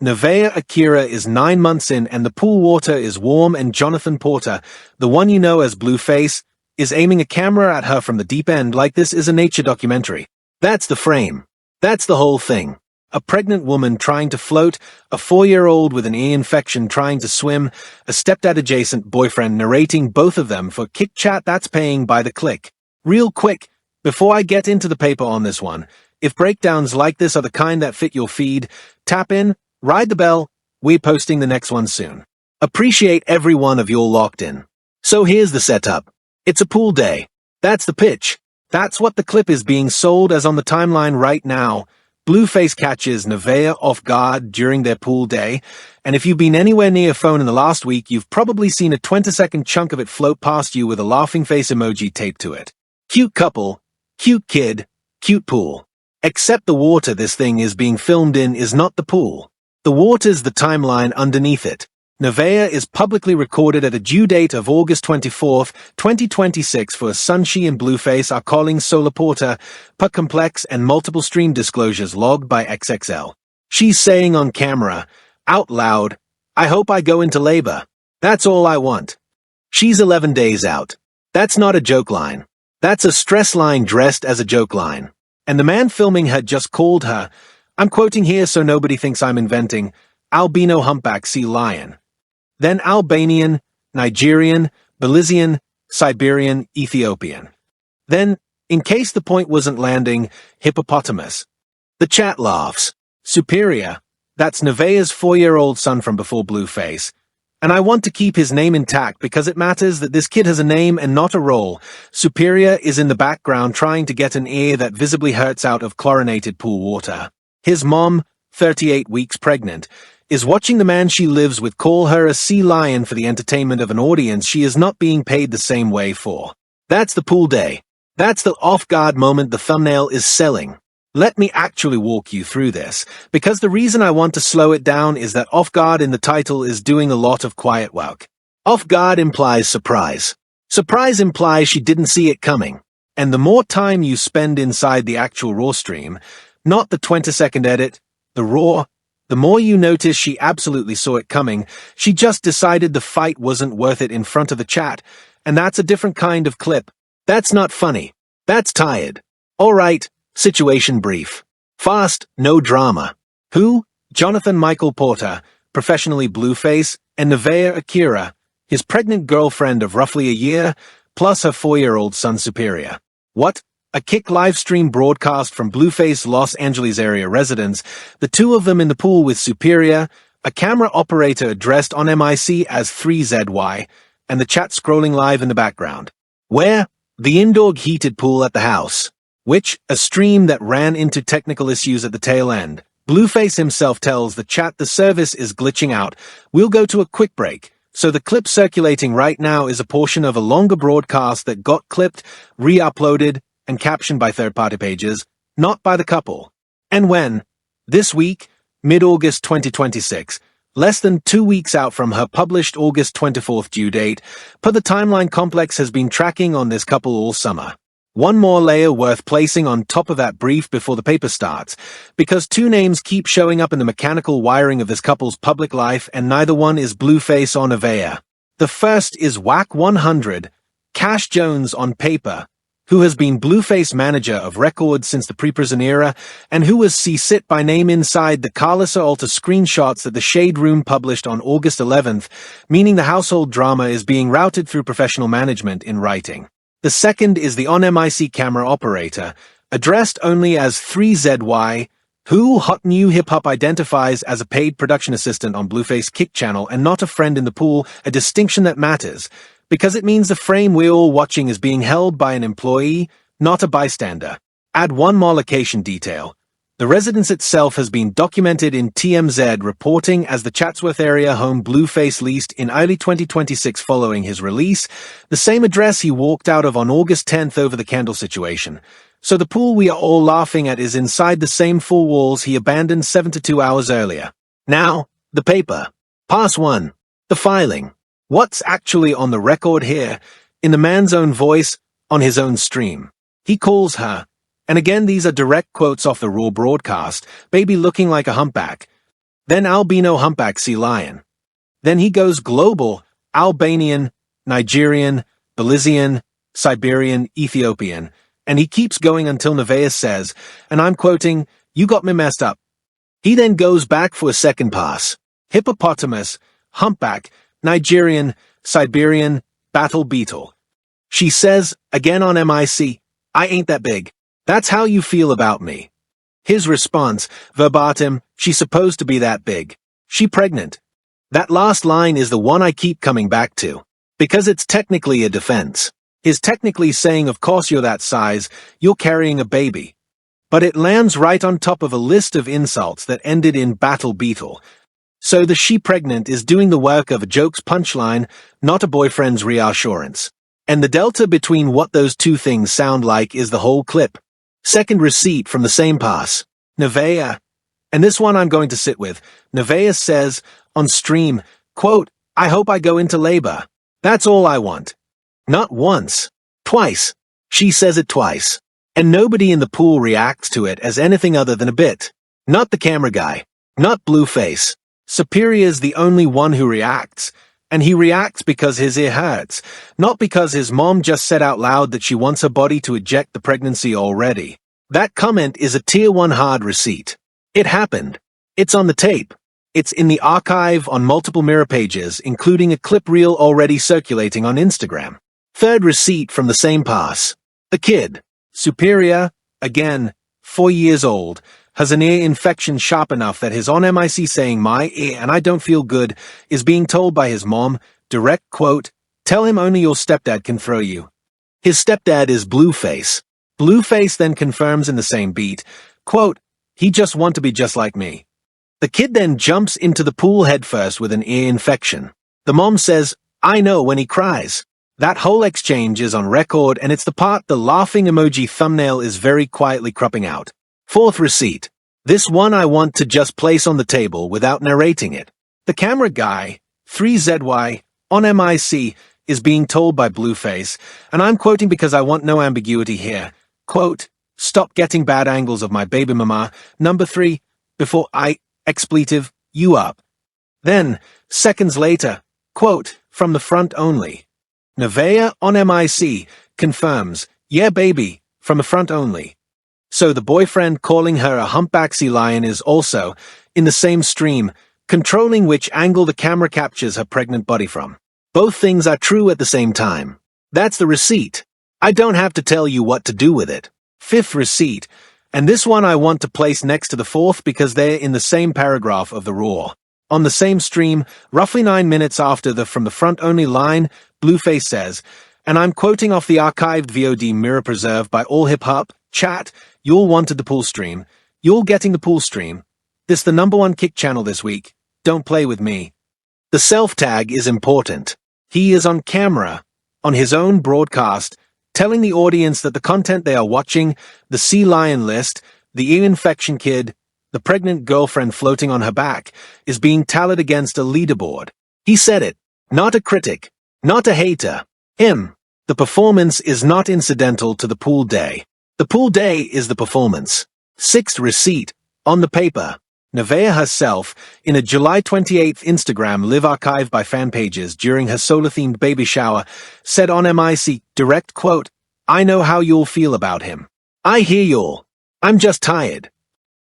Nevaeh Akira is 9 months in and the pool water is warm, and Johnathan Porter, the one you know as Blueface, is aiming a camera at her from the deep end like this is a nature documentary. That's the frame. That's the whole thing. A pregnant woman trying to float, a 4-year-old with an ear infection trying to swim, a stepdad-adjacent boyfriend narrating both of them for Kick Chat that's paying by the click. Real quick, before I get into the paper on this one, if breakdowns like this are the kind that fit your feed, tap in, ride the bell, we're posting the next one soon. Appreciate every one of y'all locked in. So here's the setup. It's a pool day. That's the pitch. That's what the clip is being sold as on the timeline right now. Blueface catches Nevaeh off guard during their pool day, and if you've been anywhere near a phone in the last week, you've probably seen a 20-second chunk of it float past you with a laughing face emoji taped to it. Cute couple, cute kid, cute pool. Except the water this thing is being filmed in is not the pool. The water's the timeline underneath it. Nevaeh is publicly recorded at a due date of August 24th, 2026 for Sunshi and Blueface are calling Solar Porter per complex and multiple stream disclosures logged by XXL. She's saying on camera, out loud, "I hope I go into labor. That's all I want." She's 11 days out. That's not a joke line. That's a stress line dressed as a joke line. And the man filming had just called her, I'm quoting here so nobody thinks I'm inventing, albino humpback sea lion. Then Albanian, Nigerian, Belizean, Siberian, Ethiopian. Then, in case the point wasn't landing, hippopotamus. The chat laughs. Superior. That's Nevaeh's 4-year-old son from before Blueface. And I want to keep his name intact because it matters that this kid has a name and not a role. Superior is in the background trying to get an ear that visibly hurts out of chlorinated pool water. His mom, 38 weeks pregnant, is watching the man she lives with call her a sea lion for the entertainment of an audience she is not being paid the same way for. That's the pool day. That's the off-guard moment the thumbnail is selling. Let me actually walk you through this, because the reason I want to slow it down is that off-guard in the title is doing a lot of quiet work. Off-guard implies surprise. Surprise implies she didn't see it coming. And the more time you spend inside the actual raw stream, not the 20-second edit, the raw, the more you notice she absolutely saw it coming. She just decided the fight wasn't worth it in front of the chat, and that's a different kind of clip. That's not funny. That's tired. All right, situation brief. Fast, no drama. Who? Johnathan Michael Porter, professionally Blueface, and Nevaeh Akira, his pregnant girlfriend of roughly a year, plus her 4-year-old son Superior. What? A Kick livestream broadcast from Blueface Los Angeles area residence, the two of them in the pool with Superior, a camera operator addressed on MIC as 3ZY, and the chat scrolling live in the background. Where? The indoor heated pool at the house. Which? A stream that ran into technical issues at the tail end. Blueface himself tells the chat the service is glitching out. We'll go to a quick break. So the clip circulating right now is a portion of a longer broadcast that got clipped, re-uploaded, and captioned by third-party pages, not by the couple. And when? This week, mid-August 2026, less than 2 weeks out from her published August 24th due date, per the timeline Complex has been tracking on this couple all summer. One more layer worth placing on top of that brief before the paper starts, because 2 names keep showing up in the mechanical wiring of this couple's public life, and neither one is Blueface or Nevaeh. The first is Whack 100, Cash Jones on paper, who has been Blueface manager of records since the pre-prison era, and who was C-Sit by name inside the Carlissa Alta screenshots that the Shade Room published on August 11th, meaning the household drama is being routed through professional management in writing. The second is the on-MIC camera operator, addressed only as 3ZY, who hot new hip-hop identifies as a paid production assistant on Blueface Kick channel and not a friend in the pool, a distinction that matters, because it means the frame we're all watching is being held by an employee, not a bystander. Add one more location detail. The residence itself has been documented in TMZ reporting as the Chatsworth area home Blueface leased in early 2026 following his release, the same address he walked out of on August 10th over the candle situation. So the pool we are all laughing at is inside the same 4 walls he abandoned 7 to 2 hours earlier. Now, the paper. Pass 1. The filing. What's actually on the record here, in the man's own voice, on his own stream? He calls her, and again these are direct quotes off the raw broadcast, baby looking like a humpback. then albino humpback sea lion. Then he goes global, Albanian, Nigerian, Belizean, Siberian, Ethiopian, and he keeps going until Nevaeh says, and I'm quoting, "You got me messed up." He then goes back for a second pass. Hippopotamus, humpback, Nigerian, Siberian, battle beetle. She says, again on MIC, "I ain't that big. That's how you feel about me." His response, verbatim, "She's supposed to be that big. She pregnant." That last line is the one I keep coming back to, because it's technically a defense. Is technically saying, of course you're that size, you're carrying a baby. But it lands right on top of a list of insults that ended in battle beetle. So the she pregnant is doing the work of a joke's punchline, not a boyfriend's reassurance. And the delta between what those two things sound like is the whole clip. Second receipt from the same pass. Nevaeh, and this one I'm going to sit with. Nevaeh says, on stream, quote, "I hope I go into labor. That's all I want." Not once. Twice. She says it twice. And nobody in the pool reacts to it as anything other than a bit. Not the camera guy. Not Blueface. Superior's the only one who reacts. And he reacts because his ear hurts, not because his mom just said out loud that she wants her body to eject the pregnancy already. That comment is a tier 1 hard receipt. It happened. It's on the tape. It's in the archive on multiple mirror pages, including a clip reel already circulating on Instagram. Third receipt from the same pass. The kid, Superior, again, 4 years old, has an ear infection sharp enough that his on MIC saying "my ear and I don't feel good" is being told by his mom, direct quote, "Tell him only your stepdad can throw you." His stepdad is Blueface. Blueface then confirms in the same beat, quote, "He just want to be just like me." The kid then jumps into the pool headfirst with an ear infection. The mom says, "I know," when he cries. That whole exchange is on record, and it's the part the laughing emoji thumbnail is very quietly cropping out. Fourth receipt. This one I want to just place on the table without narrating it. The camera guy, 3ZY, on MIC, is being told by Blueface, and I'm quoting because I want no ambiguity here, quote, "Stop getting bad angles of my baby mama, number 3, before I, expletive, you up." Then, seconds later, quote, "From the front only." Nevaeh on MIC confirms, "Yeah baby, from the front only." So the boyfriend calling her a humpback sea lion is also, in the same stream, controlling which angle the camera captures her pregnant body from. Both things are true at the same time. That's the receipt. I don't have to tell you what to do with it. Fifth receipt, and this one I want to place next to the fourth because they're in the same paragraph of the raw. On the same stream, roughly 9 minutes after the "from the front only" line, Blueface says, and I'm quoting off the archived VOD mirror preserved by all hip-hop, "Chat, y'all wanted the pool stream. Y'all getting the pool stream. This the #1 kick channel this week. Don't play with me." The self-tag is important. He is on camera, on his own broadcast, telling the audience that the content they are watching, the sea lion list, the ear infection kid, the pregnant girlfriend floating on her back, is being tallied against a leaderboard. He said it. Not a critic. Not a hater. Him. The performance is not incidental to the pool day. The pool day is the performance. Sixth receipt, on the paper. Nevaeh herself, in a July 28th Instagram live archive by fan pages during her solar-themed baby shower, said on MIC, direct quote, "I know how you'll feel about him. I hear y'all. I'm just tired."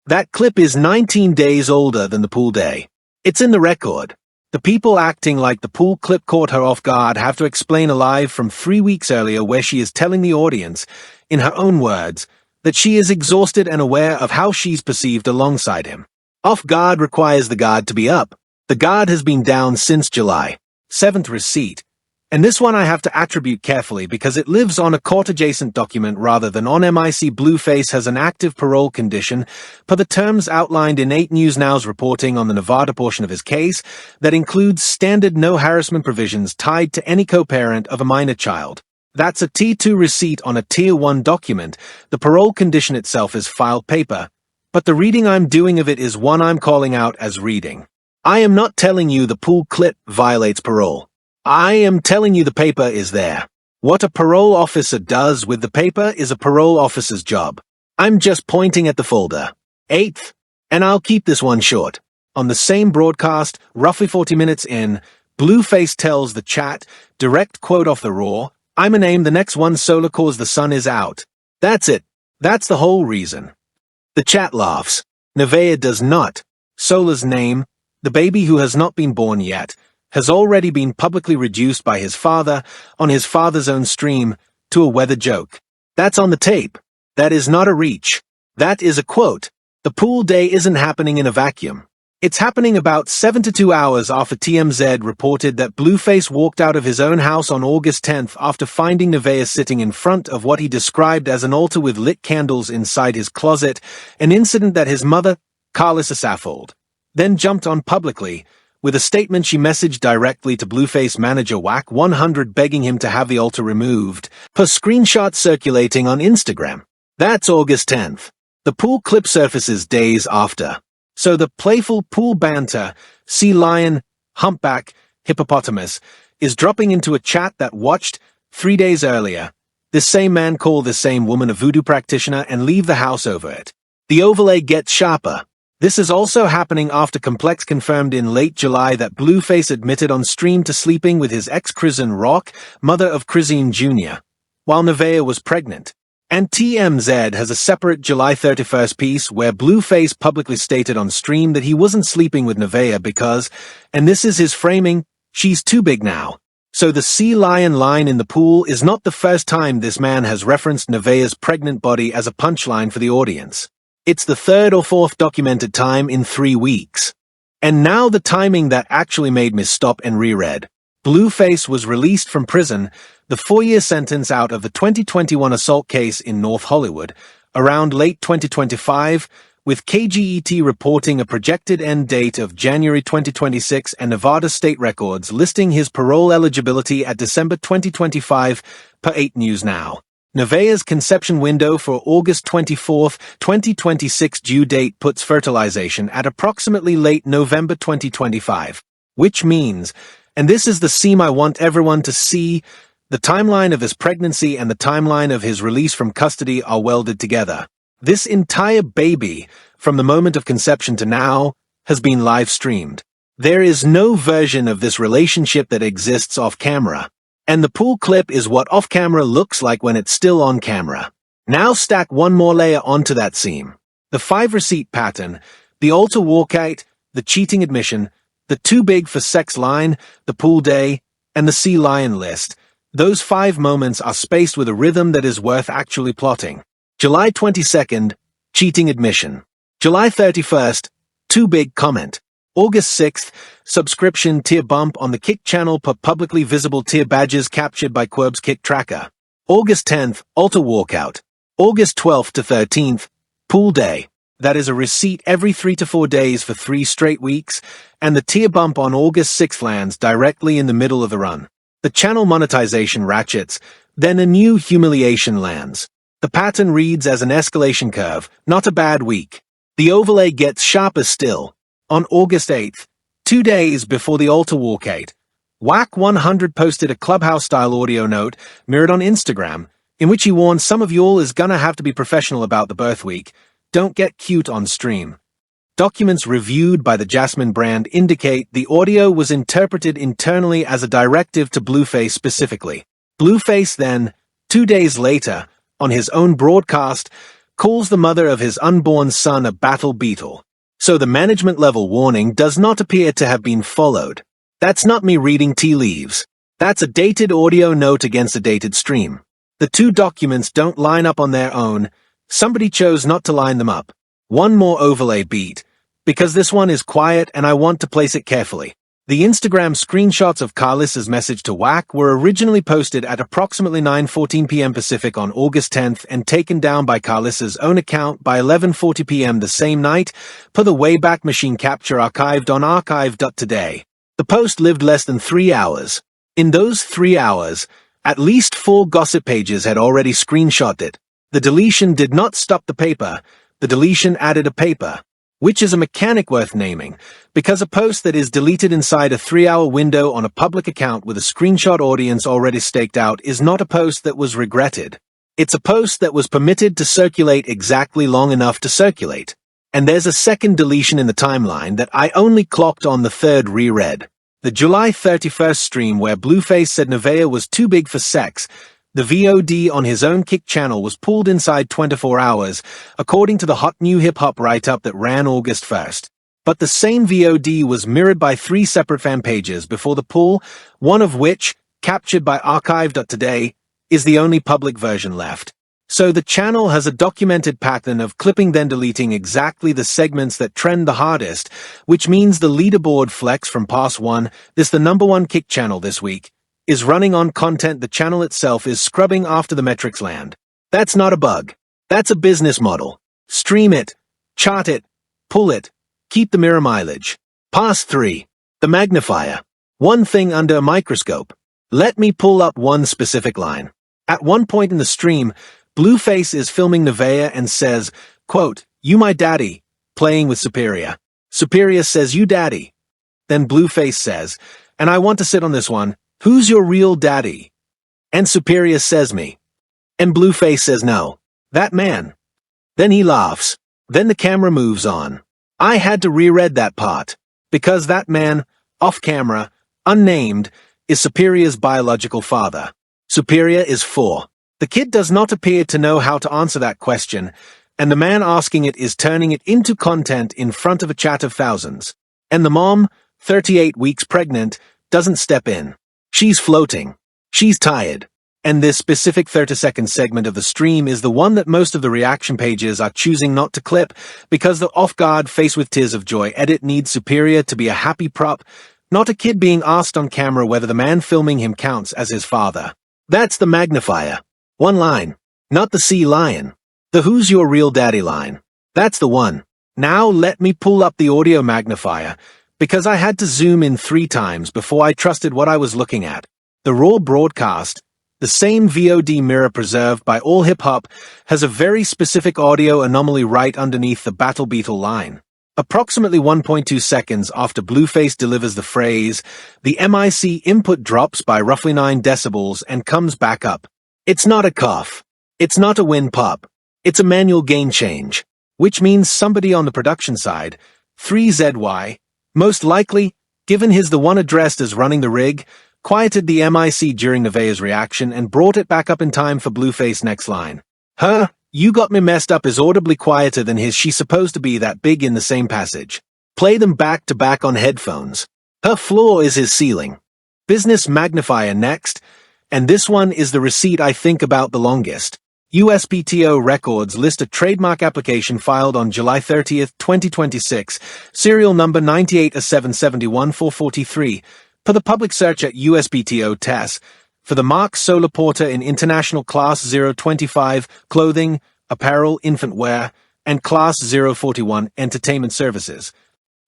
That clip is 19 days older than the pool day. It's in the record. The people acting like the pool clip caught her off guard have to explain a live from 3 weeks earlier where she is telling the audience, in her own words, that she is exhausted and aware of how she's perceived alongside him. Off guard requires the guard to be up. The guard has been down since July. Seventh receipt. And this one I have to attribute carefully because it lives on a court-adjacent document rather than on MIC. Blueface has an active parole condition, per the terms outlined in 8 News Now's reporting on the Nevada portion of his case, that includes standard no-harassment provisions tied to any co-parent of a minor child. That's a T2 receipt on a Tier 1 document. The parole condition itself is filed paper, but the reading I'm doing of it is one I'm calling out as reading. I am not telling you the pool clip violates parole. I am telling you the paper is there. What a parole officer does with the paper is a parole officer's job. I'm just pointing at the folder. Eighth, and I'll keep this one short. On the same broadcast, roughly 40 minutes in, Blueface tells the chat, direct quote off the Raw, "I'ma name the next one Solar cause the sun is out." That's it. That's the whole reason. The chat laughs. Nevaeh does not. Solar's name, the baby who has not been born yet, has already been publicly reduced by his father, on his father's own stream, to a weather joke. That's on the tape. That is not a reach. That is a quote. The pool day isn't happening in a vacuum. It's happening about 7 to 2 hours after TMZ reported that Blueface walked out of his own house on August 10th after finding Nevaeh sitting in front of what he described as an altar with lit candles inside his closet, an incident that his mother, Carlissa Saffold, then jumped on publicly, with a statement she messaged directly to Blueface manager Wack 100 begging him to have the altar removed, per screenshot circulating on Instagram. That's August 10th. The pool clip surfaces days after. So the playful pool banter, sea lion, humpback, hippopotamus, is dropping into a chat that watched, 3 days earlier, this same man call this same woman a voodoo practitioner and leave the house over it. The overlay gets sharper. This is also happening after Complex confirmed in late July that Blueface admitted on stream to sleeping with his ex-Crizine Rock, mother of Crizine Jr., while Nevaeh was pregnant. And TMZ has a separate July 31st piece where Blueface publicly stated on stream that he wasn't sleeping with Nevaeh because, and this is his framing, she's too big now. So the sea lion line in the pool is not the first time this man has referenced Nevaeh's pregnant body as a punchline for the audience. It's the third or fourth documented time in 3 weeks. And now the timing that actually made me stop and reread. Blueface was released from prison, the 4-year sentence out of the 2021 assault case in North Hollywood, around late 2025, with KGET reporting a projected end date of January 2026 and Nevada state records listing his parole eligibility at December 2025, per 8 News Now. Nevaeh's conception window for August 24, 2026 due date puts fertilization at approximately late November 2025, which means, and this is the seam I want everyone to see, the timeline of his pregnancy and the timeline of his release from custody are welded together. This entire baby, from the moment of conception to now, has been live-streamed. There is no version of this relationship that exists off-camera. And the pool clip is what off-camera looks like when it's still on camera. Now stack one more layer onto that seam. The 5-receipt pattern, the altar walkout, the cheating admission, the too big for sex line, the pool day, and the sea lion list. Those 5 moments are spaced with a rhythm that is worth actually plotting. July 22nd, cheating admission. July 31st, too big comment. August 6th, subscription tier bump on the Kick channel per publicly visible tier badges captured by Querb's Kick tracker. August 10th, altar walkout. August 12th to 13th, pool day. That is a receipt every 3 to 4 days for 3 straight weeks, and the tier bump on August 6th lands directly in the middle of the run. The channel monetization ratchets, then a new humiliation lands. The pattern reads as an escalation curve, not a bad week. The overlay gets sharper still. On August 8th, 2 days before the altar walkout, Wack 100 posted a Clubhouse-style audio note mirrored on Instagram, in which he warned some of y'all is gonna have to be professional about the birth week. Don't get cute on stream. Documents reviewed by the Jasmine brand indicate the audio was interpreted internally as a directive to Blueface specifically. Blueface then, 2 days later, on his own broadcast, calls the mother of his unborn son a battle beetle. So the management-level warning does not appear to have been followed. That's not me reading tea leaves. That's a dated audio note against a dated stream. The 2 documents don't line up on their own. Somebody chose not to line them up. One more overlay beat, because this one is quiet and I want to place it carefully. The Instagram screenshots of Carlissa's message to Wack were originally posted at approximately 9:14 p.m. Pacific on August 10th and taken down by Carlissa's own account by 11:40 p.m. the same night, per the Wayback Machine capture archived on archive.today. The post lived less than 3 hours. In those 3 hours, at least 4 gossip pages had already screenshotted it. The deletion did not stop the paper. The deletion added a paper, which is a mechanic worth naming, because a post that is deleted inside a 3-hour window on a public account with a screenshot audience already staked out is not a post that was regretted. It's a post that was permitted to circulate exactly long enough to circulate. And there's a second deletion in the timeline that I only clocked on the third reread. The July 31st stream where Blueface said Nevaeh was too big for sex. The VOD on his own Kick channel was pulled inside 24 hours, according to the hot new hip-hop write-up that ran August 1st. But the same VOD was mirrored by 3 separate fan pages before the pull, one of which, captured by archive.today, is the only public version left. So the channel has a documented pattern of clipping then deleting exactly the segments that trend the hardest, which means the leaderboard flex from Pass 1, this the #1 Kick channel this week, is running on content the channel itself is scrubbing after the metrics land. That's not a bug. That's a business model. Stream it, chart it, pull it, keep the mirror mileage. Pass 3. The magnifier. One thing under a microscope. Let me pull up one specific line. At one point in the stream, Blueface is filming Nevaeh and says, quote, "You my daddy," playing with Superior. Superior says, "You daddy." Then Blueface says, "And I want to sit on this one. Who's your real daddy?" And Superior says, "Me." And Blueface says, "No. That man." Then he laughs. Then the camera moves on. I had to reread that part. Because that man, off camera, unnamed, is Superior's biological father. Superior is 4. The kid does not appear to know how to answer that question, and the man asking it is turning it into content in front of a chat of thousands. And the mom, 38 weeks pregnant, doesn't step in. She's floating. She's tired. And this specific 30-second segment of the stream is the one that most of the reaction pages are choosing not to clip because the off-guard face with tears of joy edit needs Superior to be a happy prop, not a kid being asked on camera whether the man filming him counts as his father. That's the magnifier. One line. Not the sea lion. The "Who's your real daddy" line. That's the one. Now let me pull up the audio magnifier, because I had to zoom in 3 times before I trusted what I was looking at. The raw broadcast, the same VOD mirror preserved by all hip-hop, has a very specific audio anomaly right underneath the Battle Beetle line. Approximately 1.2 seconds after Blueface delivers the phrase, the MIC input drops by roughly 9 decibels and comes back up. It's not a cough. It's not a win pop. It's a manual gain change, which means somebody on the production side, 3ZY, most likely, given he's the one addressed as running the rig, quieted the MIC during Nevaeh's reaction and brought it back up in time for Blueface next line. Her, "You got me messed up" is audibly quieter than his "She's supposed to be that big" in the same passage. Play them back to back on headphones. Her floor is his ceiling. Business magnifier next, and this one is the receipt I think about the longest. USPTO records list a trademark application filed on July 30th, 2026, serial number 98A771443, per the public search at USPTO TESS, for the mark Solar Porter in International Class 025, Clothing, Apparel, Infant Wear, and Class 041, Entertainment Services.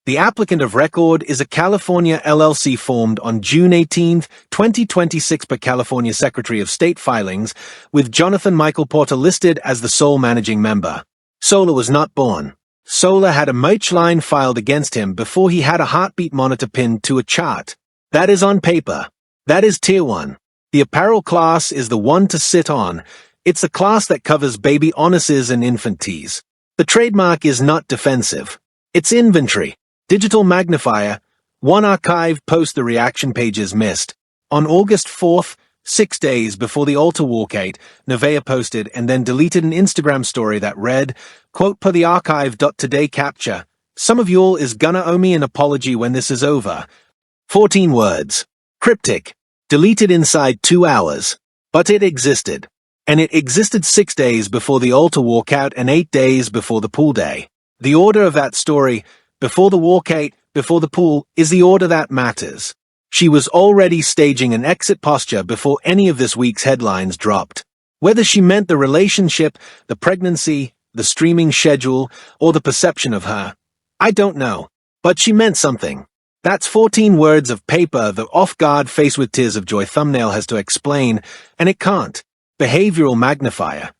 The applicant of record is a California LLC formed on June 18, 2026 per California Secretary of State Filings, with Johnathan Michael Porter listed as the sole managing member. Solar was not born. Solar had a merch line filed against him before he had a heartbeat monitor pinned to a chart. That is on paper. That is Tier 1. The apparel class is the one to sit on. It's the class that covers baby onuses and infant tees. The trademark is not defensive. It's inventory. Digital magnifier. One archive post the reaction pages missed. On August 4th, 6 days before the altar walkout, Nevaeh posted and then deleted an Instagram story that read, quote, per the archive.today capture, "Some of y'all is gonna owe me an apology when this is over." 14 words. Cryptic. Deleted inside 2 hours. But it existed. And it existed 6 days before the altar walkout and 8 days before the pool day. The order of that story, before the walkout, before the pool, is the order that matters. She was already staging an exit posture before any of this week's headlines dropped. Whether she meant the relationship, the pregnancy, the streaming schedule, or the perception of her, I don't know. But she meant something. That's 14 words of paper the off-guard face with tears of joy thumbnail has to explain, and it can't. Behavioral magnifier.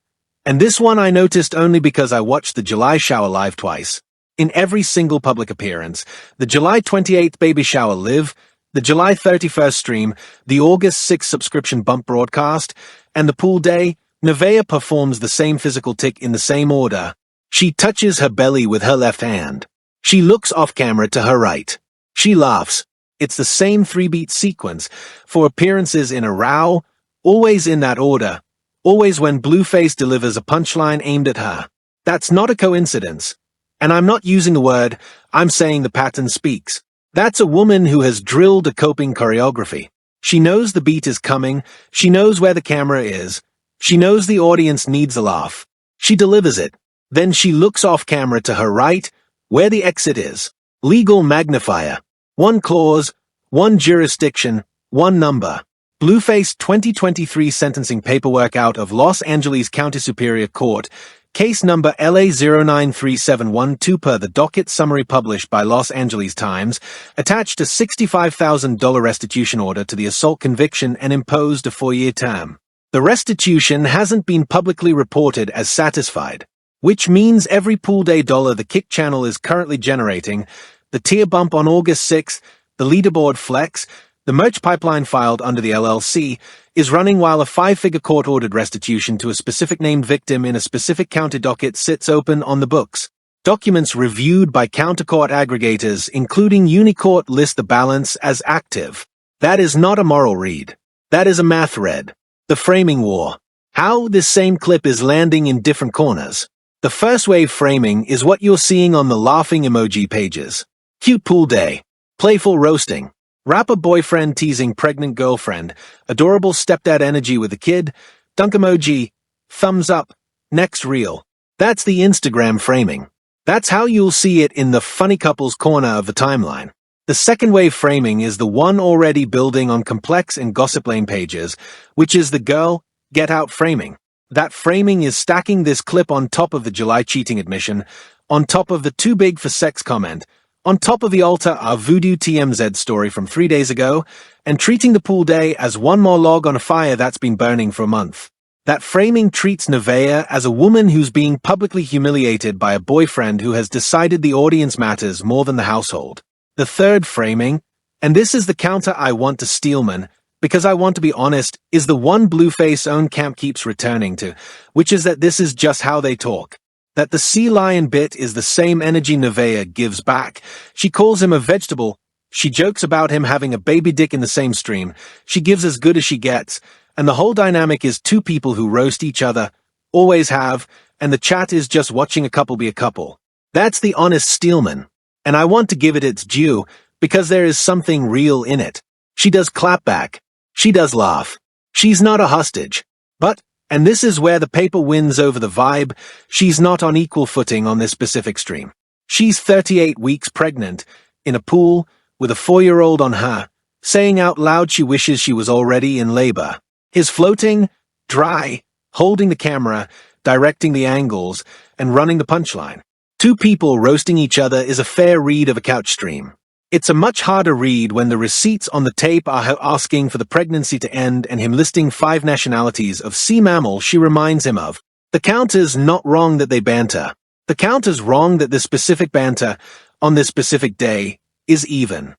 And this one I noticed only because I watched the July shower live twice. In every single public appearance, the July 28th baby shower live, the July 31st stream, the August 6th subscription bump broadcast, and the pool day, Nevaeh performs the same physical tick in the same order. She touches her belly with her left hand. She looks off camera to her right. She laughs. It's the same 3-beat sequence for appearances in a row, always in that order, always when Blueface delivers a punchline aimed at her. That's not a coincidence. And I'm not using the word, I'm saying the pattern speaks. That's a woman who has drilled a coping choreography. She knows the beat is coming, she knows where the camera is, she knows the audience needs a laugh. She delivers it. Then she looks off camera to her right, where the exit is. Legal magnifier. 1 clause, 1 jurisdiction, 1 number. Blueface 2023 sentencing paperwork out of Los Angeles County Superior Court. Case number LA093712 per the docket summary published by Los Angeles Times, attached a $65,000 restitution order to the assault conviction and imposed a 4-year term. The restitution hasn't been publicly reported as satisfied, which means every pool day dollar the Kick channel is currently generating, the tier bump on August 6th, the leaderboard flex, the merch pipeline filed under the LLC, is running while a 5-figure court-ordered restitution to a specific named victim in a specific county docket sits open on the books. Documents reviewed by counter-court aggregators, including Unicourt, list the balance as active. That is not a moral read. That is a math read. The framing war. How this same clip is landing in different corners. The first wave framing is what you're seeing on the laughing emoji pages. Cute pool day. Playful roasting. Rapper boyfriend teasing pregnant girlfriend, adorable stepdad energy with a kid, dunk emoji, thumbs up, next reel. That's the Instagram framing. That's how you'll see it in the funny couples corner of the timeline. The second wave framing is the one already building on complex and gossip lane pages, which is the girl, get out framing. That framing is stacking this clip on top of the July cheating admission, on top of the too big for sex comment, on top of the alter our Voodoo TMZ story from 3 days ago, and treating the pool day as one more log on a fire that's been burning for a month. That framing treats Nevaeh as a woman who's being publicly humiliated by a boyfriend who has decided the audience matters more than the household. The third framing, and this is the counter I want to Steelman, because I want to be honest, is the one Blueface own camp keeps returning to, which is that this is just how they talk. That the sea lion bit is the same energy Nevaeh gives back. She calls him a vegetable. She jokes about him having a baby dick in the same stream. She gives as good as she gets. And the whole dynamic is two people who roast each other, always have, and the chat is just watching a couple be a couple. That's the honest Steelman. And I want to give it its due, because there is something real in it. She does clap back. She does laugh. She's not a hostage. But, and this is where the paper wins over the vibe, she's not on equal footing on this specific stream. She's 38 weeks pregnant, in a pool, with a 4-year-old on her, saying out loud she wishes she was already in labor. His floating, dry, holding the camera, directing the angles, and running the punchline. Two people roasting each other is a fair read of a couch stream. It's a much harder read when the receipts on the tape are her asking for the pregnancy to end and him listing 5 nationalities of sea mammal she reminds him of. The counter's not wrong that they banter. The counter's wrong that this specific banter, on this specific day, is even.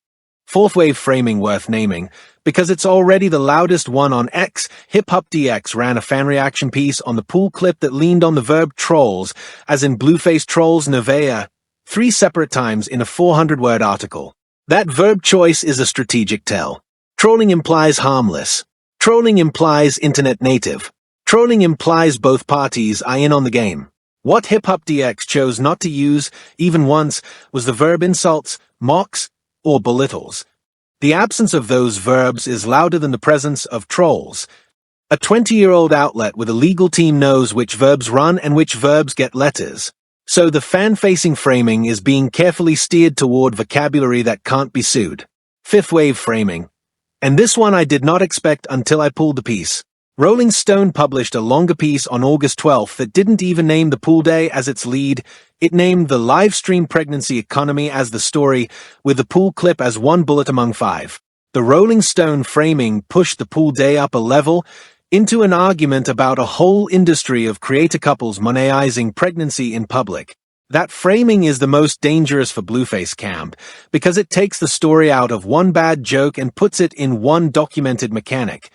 Fourth wave framing worth naming, because it's already the loudest one on X. Hip Hop DX ran a fan reaction piece on the pool clip that leaned on the verb trolls, as in Blueface trolls Nevaeh, 3 separate times in a 400-word article. That verb choice is a strategic tell. Trolling implies harmless. Trolling implies internet native. Trolling implies both parties are in on the game. What Hip Hop DX chose not to use, even once, was the verb insults, mocks, or belittles. The absence of those verbs is louder than the presence of trolls. A 20-year-old outlet with a legal team knows which verbs run and which verbs get letters. So the fan-facing framing is being carefully steered toward vocabulary that can't be sued. Fifth wave framing. And this one I did not expect until I pulled the piece. Rolling Stone published a longer piece on August 12th that didn't even name the pool day as its lead. It named the live stream pregnancy economy as the story, with the pool clip as one bullet among 5. The Rolling Stone framing pushed the pool day up a level, into an argument about a whole industry of creator couples monetizing pregnancy in public. That framing is the most dangerous for Blueface camp, because it takes the story out of one bad joke and puts it in one documented mechanic.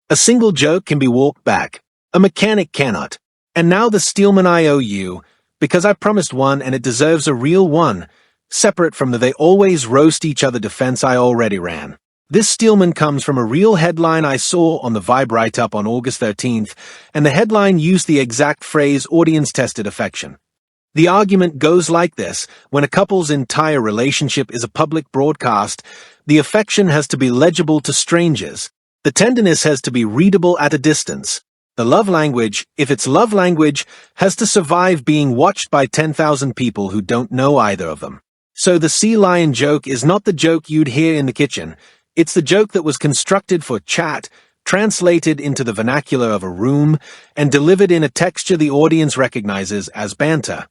A single joke can be walked back. A mechanic cannot. And now the Steelman IOU, because I promised one and it deserves a real one, separate from the they always roast each other defense I already ran. This Steelman comes from a real headline I saw on the Vibe write-up on August 13th, and the headline used the exact phrase audience-tested affection. The argument goes like this: when a couple's entire relationship is a public broadcast, the affection has to be legible to strangers. The tenderness has to be readable at a distance. The love language, if it's love language, has to survive being watched by 10,000 people who don't know either of them. So the sea lion joke is not the joke you'd hear in the kitchen. It's the joke that was constructed for chat, translated into the vernacular of a room, and delivered in a texture the audience recognizes as banter.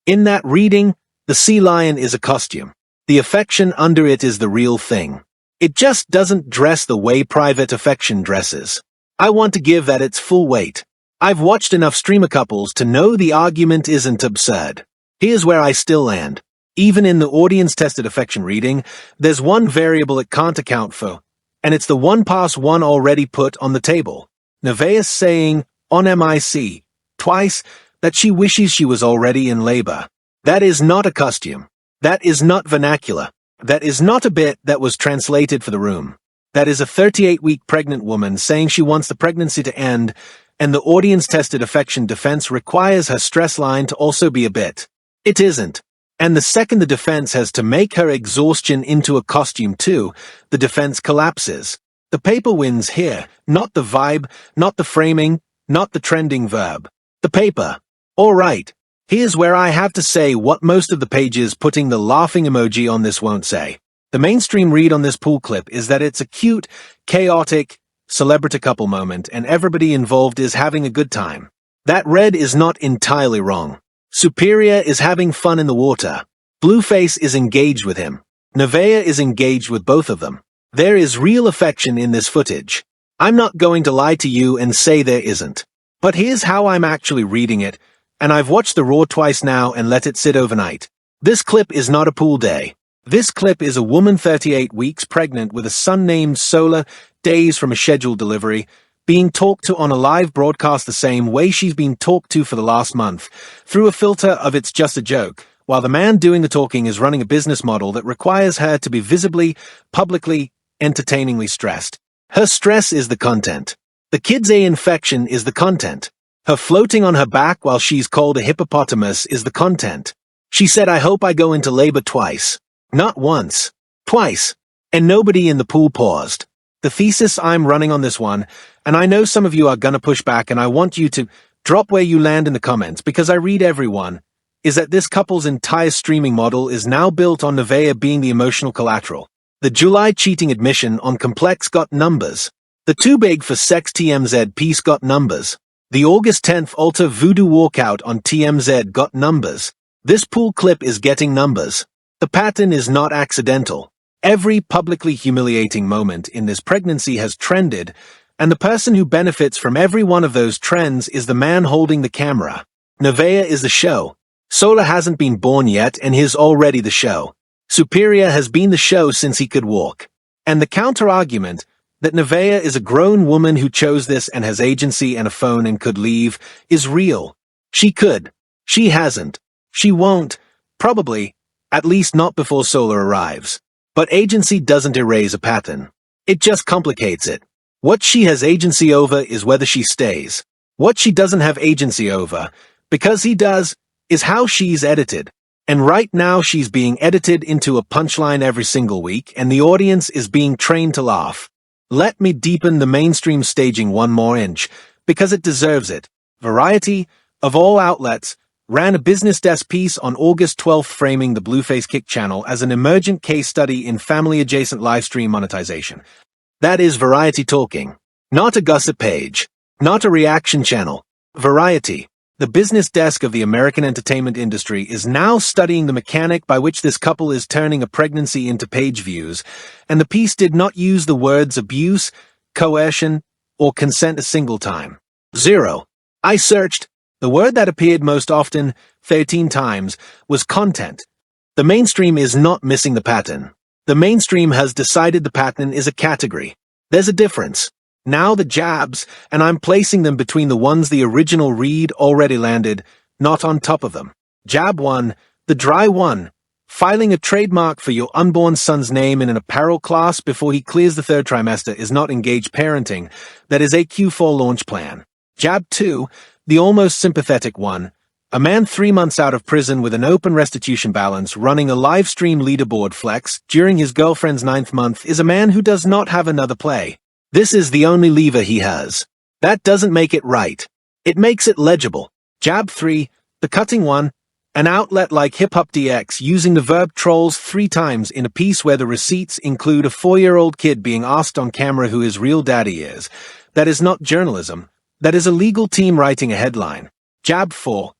In that reading, the sea lion is a costume. The affection under it is the real thing. It just doesn't dress the way private affection dresses. I want to give that its full weight. I've watched enough streamer couples to know the argument isn't absurd. Here's where I still land. Even in the audience-tested affection reading, there's one variable it can't account for, and it's the 1+1 already put on the table. Nevaeh saying, on MIC, twice, that she wishes she was already in labor. That is not a costume. That is not vernacular. That is not a bit that was translated for the room. That is a 38-week pregnant woman saying she wants the pregnancy to end, and the audience-tested affection defense requires her stress line to also be a bit. It isn't. And the second the defense has to make her exhaustion into a costume too, the defense collapses. The paper wins here, not the vibe, not the framing, not the trending verb. The paper. All right. Here's where I have to say what most of the pages putting the laughing emoji on this won't say. The mainstream read on this pool clip is that it's a cute, chaotic, celebrity couple moment and everybody involved is having a good time. That read is not entirely wrong. Superior is having fun in the water. Blueface is engaged with him. Nevaeh is engaged with both of them. There is real affection in this footage. I'm not going to lie to you and say there isn't. But here's how I'm actually reading it, and I've watched the raw twice now and let it sit overnight. This clip is not a pool day. This clip is a woman 38 weeks pregnant with a son named Solar, days from a scheduled delivery, being talked to on a live broadcast the same way she's been talked to for the last month, through a filter of it's just a joke, while the man doing the talking is running a business model that requires her to be visibly, publicly, entertainingly stressed. Her stress is the content. The kid's infection is the content. Her floating on her back while she's called a hippopotamus is the content. She said, I hope I go into labor twice. Not once. Twice. And nobody in the pool paused. The thesis I'm running on this one, and I know some of you are gonna push back and I want you to drop where you land in the comments because I read everyone, is that this couple's entire streaming model is now built on Nevaeh being the emotional collateral. The July cheating admission on Complex got numbers. The Too Big for Sex TMZ piece got numbers. The August 10th Ulta Voodoo walkout on TMZ got numbers. This pool clip is getting numbers. The pattern is not accidental. Every publicly humiliating moment in this pregnancy has trended, and the person who benefits from every one of those trends is the man holding the camera. Nevaeh is the show. Solar hasn't been born yet, and he's already the show. Superior has been the show since he could walk. And the counter-argument, that Nevaeh is a grown woman who chose this and has agency and a phone and could leave, is real. She could. She hasn't. She won't. Probably. At least not before Solar arrives. But agency doesn't erase a pattern. It just complicates it. What she has agency over is whether she stays. What she doesn't have agency over, because he does, is how she's edited. And right now she's being edited into a punchline every single week, and the audience is being trained to laugh. Let me deepen the mainstream staging one more inch, because it deserves it. Variety, of all outlets, ran a business desk piece on August 12th framing the Blueface Kick channel as an emergent case study in family-adjacent livestream monetization. That is Variety talking. Not a gossip page. Not a reaction channel. Variety. The business desk of the American entertainment industry is now studying the mechanic by which this couple is turning a pregnancy into page views, and the piece did not use the words abuse, coercion, or consent a single time. 0. I searched. The word that appeared most often, 13 times, was content. The mainstream is not missing the pattern. The mainstream has decided the pattern is a category. There's a difference. Now the jabs, and I'm placing them between the ones the original read already landed, not on top of them. Jab 1, the dry one. Filing a trademark for your unborn son's name in an apparel class before he clears the third trimester is not engaged parenting. That is a Q4 launch plan. Jab 2, the almost sympathetic one. A man 3 months out of prison with an open restitution balance running a live stream leaderboard flex during his girlfriend's 9th month is a man who does not have another play. This is the only lever he has. That doesn't make it right. It makes it legible. Jab 3, the cutting one. An outlet like Hip Hop DX using the verb trolls 3 times in a piece where the receipts include a 4-year-old kid being asked on camera who his real daddy is. That is not journalism. That is a legal team writing a headline. Jab 4.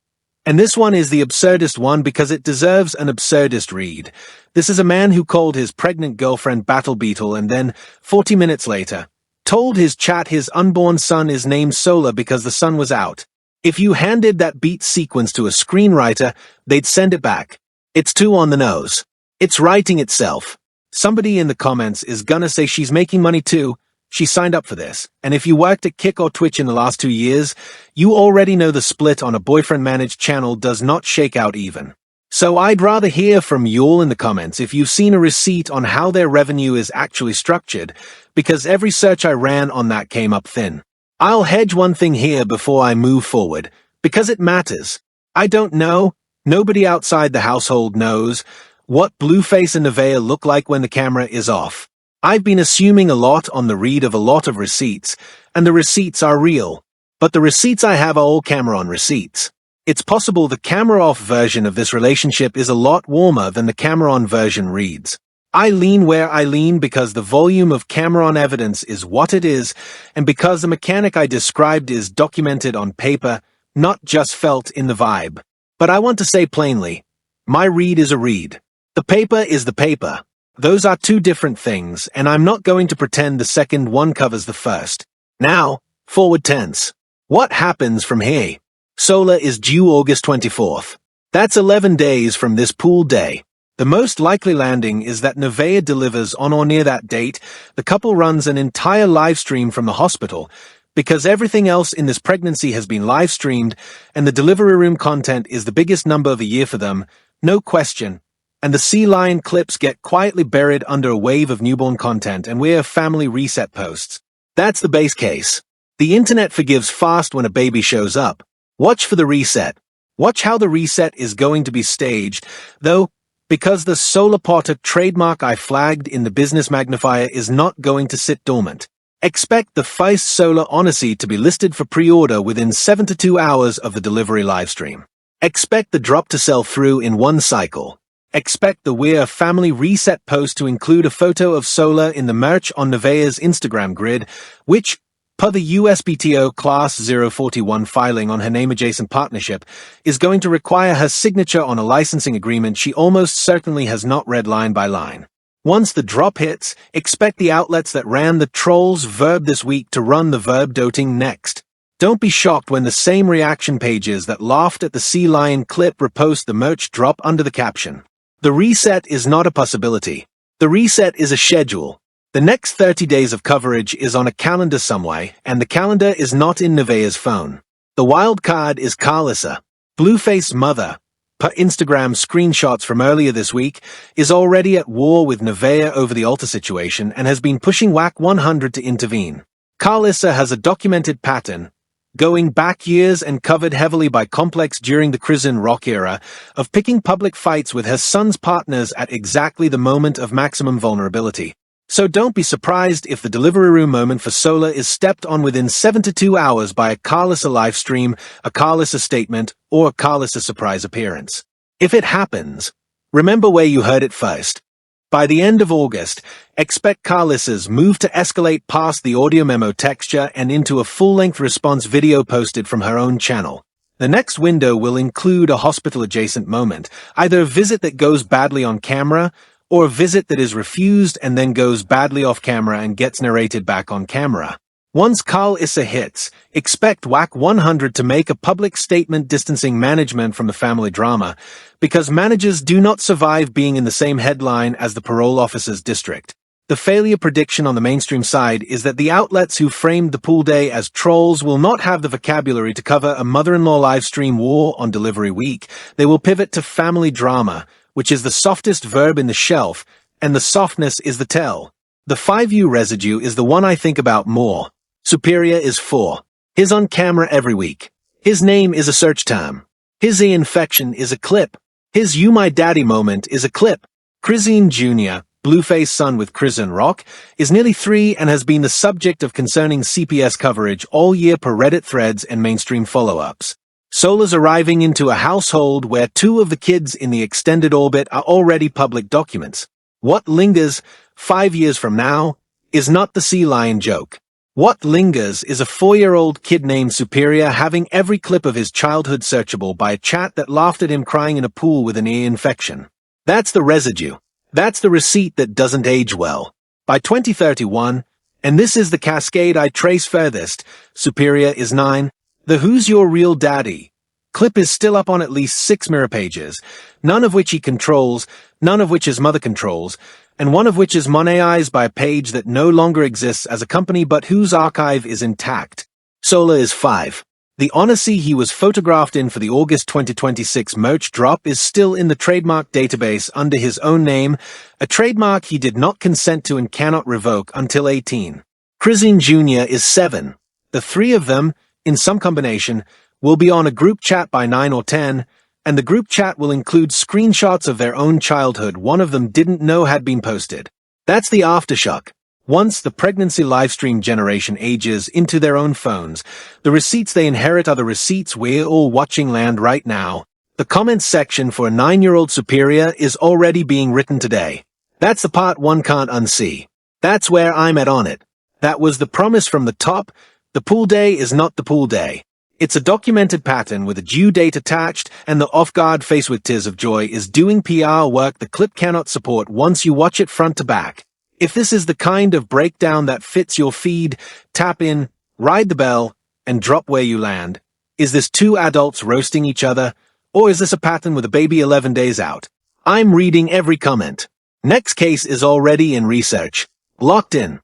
And this one is the absurdist one because it deserves an absurdist read. This is a man who called his pregnant girlfriend Battle Beetle and then, 40 minutes later, told his chat his unborn son is named Solar because the sun was out. If you handed that beat sequence to a screenwriter, they'd send it back. It's too on the nose. It's writing itself. Somebody in the comments is gonna say she's making money too. She signed up for this. And if you worked at Kick or Twitch in the last 2 years, you already know the split on a boyfriend-managed channel does not shake out even. So I'd rather hear from y'all in the comments if you've seen a receipt on how their revenue is actually structured, because every search I ran on that came up thin. I'll hedge one thing here before I move forward, because it matters. I don't know, nobody outside the household knows, what Blueface and Nevaeh look like when the camera is off. I've been assuming a lot on the read of a lot of receipts, and the receipts are real. But the receipts I have are all camera-on receipts. It's possible the camera-off version of this relationship is a lot warmer than the camera-on version reads. I lean where I lean because the volume of camera-on evidence is what it is, and because the mechanic I described is documented on paper, not just felt in the vibe. But I want to say plainly, my read is a read. The paper is the paper. Those are 2 different things, and I'm not going to pretend the second one covers the first. Now, forward tense. What happens from here? Solar is due August 24th. That's 11 days from this pool day. The most likely landing is that Nevaeh delivers on or near that date. The couple runs an entire live stream from the hospital, because everything else in this pregnancy has been live streamed, and the delivery room content is the biggest number of the year for them, no question. And the sea lion clips get quietly buried under a wave of newborn content, and we're family reset posts. That's the base case. The internet forgives fast when a baby shows up. Watch for the reset. Watch how the reset is going to be staged, though, because the Solar Potter trademark I flagged in the business magnifier is not going to sit dormant. Expect the Feist Solar Odyssey to be listed for pre-order within 7 to 2 hours of the delivery livestream. Expect the drop to sell through in one cycle. Expect the We're Family Reset post to include a photo of Solar in the merch on Nevaeh's Instagram grid, which, per the USPTO Class 041 filing on her name-adjacent partnership, is going to require her signature on a licensing agreement she almost certainly has not read line by line. Once the drop hits, expect the outlets that ran the trolls verb this week to run the verb doting next. Don't be shocked when the same reaction pages that laughed at the sea lion clip repost the merch drop under the caption. The reset is not a possibility. The reset is a schedule. The next 30 days of coverage is on a calendar somewhere, and the calendar is not in Nevaeh's phone. The wild card is Carlissa. Blueface mother, per Instagram screenshots from earlier this week, is already at war with Nevaeh over the altar situation and has been pushing WAC 100 to intervene. Carlissa has a documented pattern, going back years and covered heavily by Complex during the Crimson Rock era, of picking public fights with her son's partners at exactly the moment of maximum vulnerability. So don't be surprised if the delivery room moment for Solar is stepped on within 7 to 2 hours by a Carlissa live stream, a Carlissa statement, or a Carlissa surprise appearance. If it happens, remember where you heard it first. By the end of August, expect Carlissa's move to escalate past the audio memo texture and into a full-length response video posted from her own channel. The next window will include a hospital-adjacent moment, either a visit that goes badly on camera, or a visit that is refused and then goes badly off camera and gets narrated back on camera. Once Carlissa hits, expect WAC 100 to make a public statement distancing management from the family drama, because managers do not survive being in the same headline as the parole officer's district. The failure prediction on the mainstream side is that the outlets who framed the pool day as trolls will not have the vocabulary to cover a mother-in-law livestream war on delivery week. They will pivot to family drama, which is the softest verb in the shelf, and the softness is the tell. The 5U residue is the one I think about more. Superior is 4. His on camera every week. His name is a search term. His infection is a clip. His you my daddy moment is a clip. Crizine Jr., Blueface son with Crizine Rock, is nearly 3 and has been the subject of concerning CPS coverage all year per Reddit threads and mainstream follow-ups. Sola's arriving into a household where 2 of the kids in the extended orbit are already public documents. What lingers, 5 years from now, is not the sea lion joke. What lingers is a 4-year-old kid named Superior having every clip of his childhood searchable by a chat that laughed at him crying in a pool with an ear infection. That's the residue. That's the receipt that doesn't age well. By 2031, and this is the cascade I trace furthest, Superior is 9, the Who's Your Real Daddy clip is still up on at least 6 mirror pages, none of which he controls, none of which his mother controls, and one of which is monetized by a page that no longer exists as a company but whose archive is intact. Sola is 5. The Odyssey he was photographed in for the August 2026 merch drop is still in the trademark database under his own name, a trademark he did not consent to and cannot revoke until 18. Crizine Jr. is 7. The 3 of them, in some combination, will be on a group chat by 9 or 10, and the group chat will include screenshots of their own childhood one of them didn't know had been posted. That's the aftershock. Once the pregnancy livestream generation ages into their own phones, the receipts they inherit are the receipts we're all watching land right now. The comments section for a 9-year-old Superior is already being written today. That's the part one can't unsee. That's where I'm at on it. That was the promise from the top. The pool day is not the pool day. It's a documented pattern with a due date attached, and the off-guard face with tears of joy is doing PR work the clip cannot support once you watch it front to back. If this is the kind of breakdown that fits your feed, tap in, ride the bell, and drop where you land. Is this 2 adults roasting each other, or is this a pattern with a baby 11 days out? I'm reading every comment. Next case is already in research. Locked in.